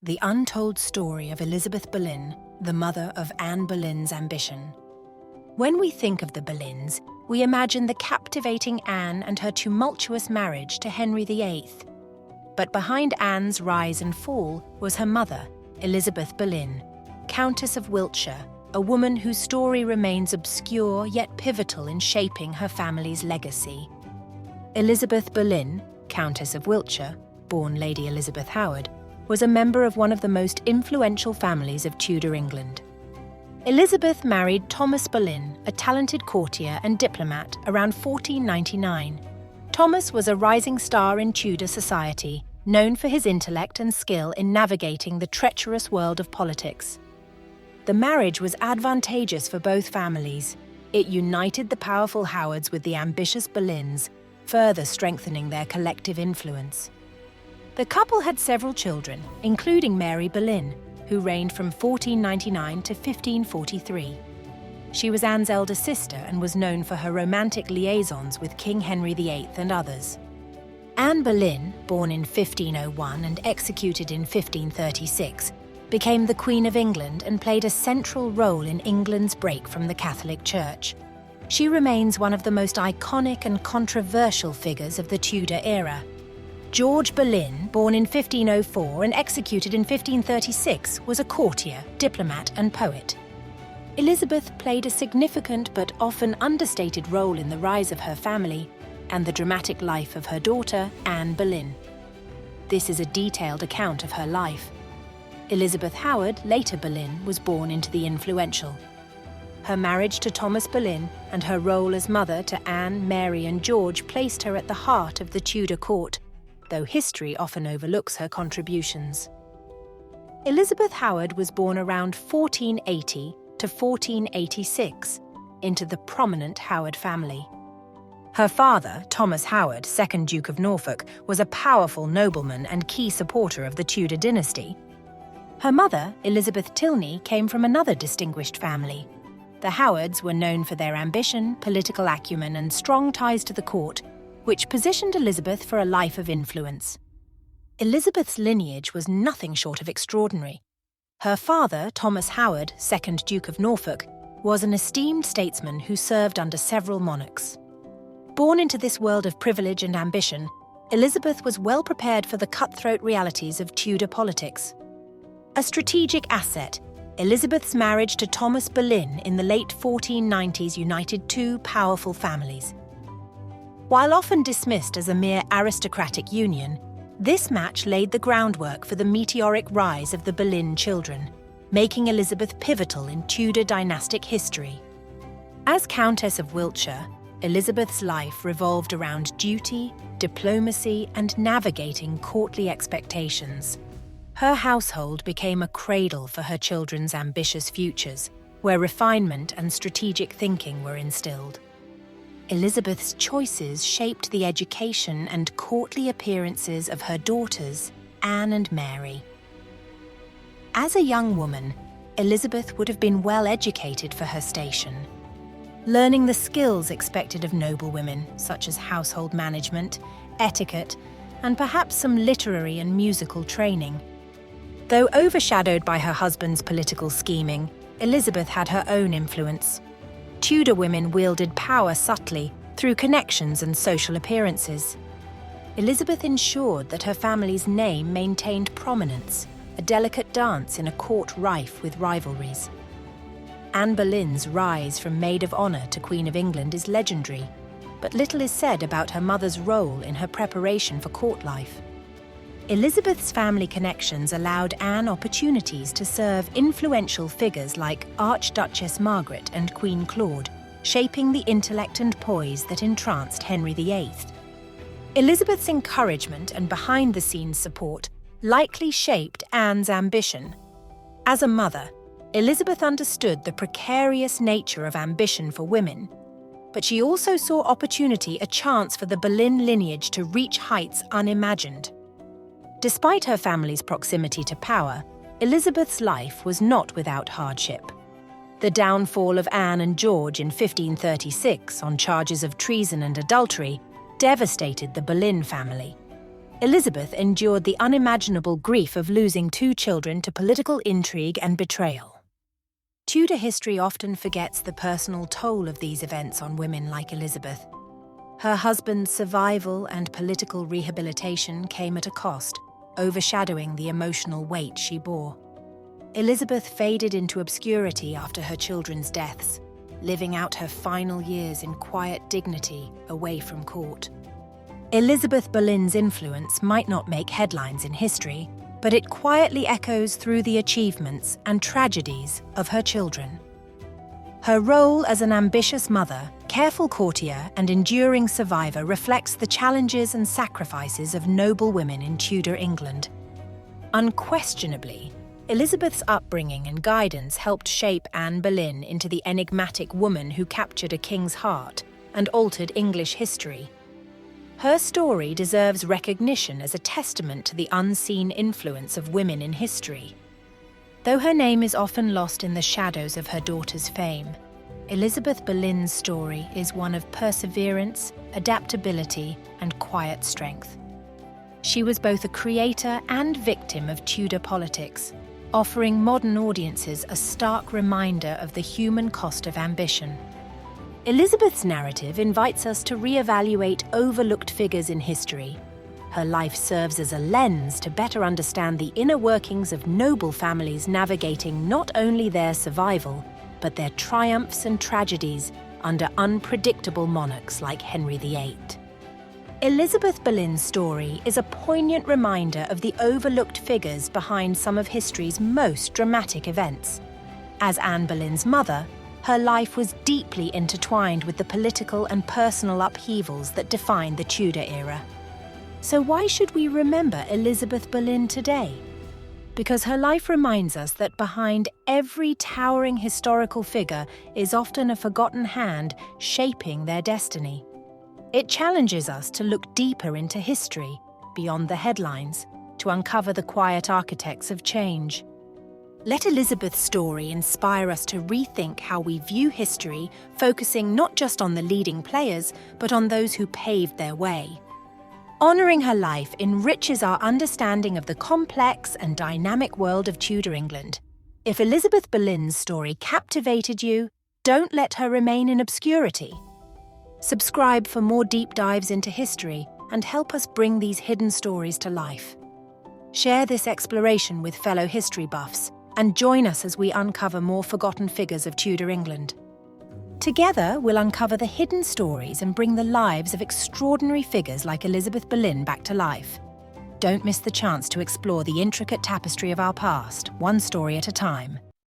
The untold story of Elizabeth Boleyn, the mother of Anne Boleyn's ambition. When we think of the Boleyns, we imagine the captivating Anne and her tumultuous marriage to Henry VIII. But behind Anne's rise and fall was her mother, Elizabeth Boleyn, Countess of Wiltshire, a woman whose story remains obscure yet pivotal in shaping her family's legacy. Elizabeth Boleyn, Countess of Wiltshire, born Lady Elizabeth Howard, was a member of one of the most influential families of Tudor England. Elizabeth married Thomas Boleyn, a talented courtier and diplomat, around 1499. Thomas was a rising star in Tudor society, known for his intellect and skill in navigating the treacherous world of politics. The marriage was advantageous for both families. It united the powerful Howards with the ambitious Boleyns, further strengthening their collective influence. The couple had several children, including Mary Boleyn, who reigned from 1499 to 1543. She was Anne's elder sister and was known for her romantic liaisons with King Henry VIII and others. Anne Boleyn, born in 1501 and executed in 1536, became the Queen of England and played a central role in England's break from the Catholic Church. She remains one of the most iconic and controversial figures of the Tudor era. George Boleyn, born in 1504 and executed in 1536, was a courtier, diplomat and poet. Elizabeth played a significant but often understated role in the rise of her family and the dramatic life of her daughter, Anne Boleyn. This is a detailed account of her life. Elizabeth Howard, later Boleyn, was born into the influential. Her marriage to Thomas Boleyn and her role as mother to Anne, Mary and George placed her at the heart of the Tudor court, though history often overlooks her contributions. Elizabeth Howard was born around 1480 to 1486 into the prominent Howard family. Her father, Thomas Howard, 2nd Duke of Norfolk, was a powerful nobleman and key supporter of the Tudor dynasty. Her mother, Elizabeth Tilney, came from another distinguished family. The Howards were known for their ambition, political acumen and strong ties to the court, which positioned Elizabeth for a life of influence. Elizabeth's lineage was nothing short of extraordinary. Her father, Thomas Howard, 2nd Duke of Norfolk, was an esteemed statesman who served under several monarchs. Born into this world of privilege and ambition, Elizabeth was well prepared for the cutthroat realities of Tudor politics. A strategic asset, Elizabeth's marriage to Thomas Boleyn in the late 1490s united two powerful families. While often dismissed as a mere aristocratic union, this match laid the groundwork for the meteoric rise of the Boleyn children, making Elizabeth pivotal in Tudor dynastic history. As Countess of Wiltshire, Elizabeth's life revolved around duty, diplomacy, and navigating courtly expectations. Her household became a cradle for her children's ambitious futures, where refinement and strategic thinking were instilled. Elizabeth's choices shaped the education and courtly appearances of her daughters, Anne and Mary. As a young woman, Elizabeth would have been well educated for her station, learning the skills expected of noblewomen, such as household management, etiquette, and perhaps some literary and musical training. Though overshadowed by her husband's political scheming, Elizabeth had her own influence. Tudor women wielded power subtly through connections and social appearances. Elizabeth ensured that her family's name maintained prominence, a delicate dance in a court rife with rivalries. Anne Boleyn's rise from maid of honour to Queen of England is legendary, but little is said about her mother's role in her preparation for court life. Elizabeth's family connections allowed Anne opportunities to serve influential figures like Archduchess Margaret and Queen Claude, shaping the intellect and poise that entranced Henry VIII. Elizabeth's encouragement and behind-the-scenes support likely shaped Anne's ambition. As a mother, Elizabeth understood the precarious nature of ambition for women, but she also saw opportunity, a chance for the Boleyn lineage to reach heights unimagined. Despite her family's proximity to power, Elizabeth's life was not without hardship. The downfall of Anne and George in 1536 on charges of treason and adultery devastated the Boleyn family. Elizabeth endured the unimaginable grief of losing 2 children to political intrigue and betrayal. Tudor history often forgets the personal toll of these events on women like Elizabeth. Her husband's survival and political rehabilitation came at a cost, overshadowing the emotional weight she bore. Elizabeth faded into obscurity after her children's deaths, living out her final years in quiet dignity away from court. Elizabeth Boleyn's influence might not make headlines in history, but it quietly echoes through the achievements and tragedies of her children. Her role as an ambitious mother, careful courtier, and enduring survivor reflects the challenges and sacrifices of noble women in Tudor England. Unquestionably, Elizabeth's upbringing and guidance helped shape Anne Boleyn into the enigmatic woman who captured a king's heart and altered English history. Her story deserves recognition as a testament to the unseen influence of women in history. Though her name is often lost in the shadows of her daughter's fame, Elizabeth Boleyn's story is one of perseverance, adaptability, and quiet strength. She was both a creator and victim of Tudor politics, offering modern audiences a stark reminder of the human cost of ambition. Elizabeth's narrative invites us to re-evaluate overlooked figures in history. Her life serves as a lens to better understand the inner workings of noble families navigating not only their survival, but their triumphs and tragedies under unpredictable monarchs like Henry VIII. Elizabeth Boleyn's story is a poignant reminder of the overlooked figures behind some of history's most dramatic events. As Anne Boleyn's mother, her life was deeply intertwined with the political and personal upheavals that defined the Tudor era. So why should we remember Elizabeth Boleyn today? Because her life reminds us that behind every towering historical figure is often a forgotten hand shaping their destiny. It challenges us to look deeper into history, beyond the headlines, to uncover the quiet architects of change. Let Elizabeth's story inspire us to rethink how we view history, focusing not just on the leading players, but on those who paved their way. Honouring her life enriches our understanding of the complex and dynamic world of Tudor England. If Elizabeth Boleyn's story captivated you, don't let her remain in obscurity. Subscribe for more deep dives into history and help us bring these hidden stories to life. Share this exploration with fellow history buffs and join us as we uncover more forgotten figures of Tudor England. Together, we'll uncover the hidden stories and bring the lives of extraordinary figures like Elizabeth Boleyn back to life. Don't miss the chance to explore the intricate tapestry of our past, one story at a time.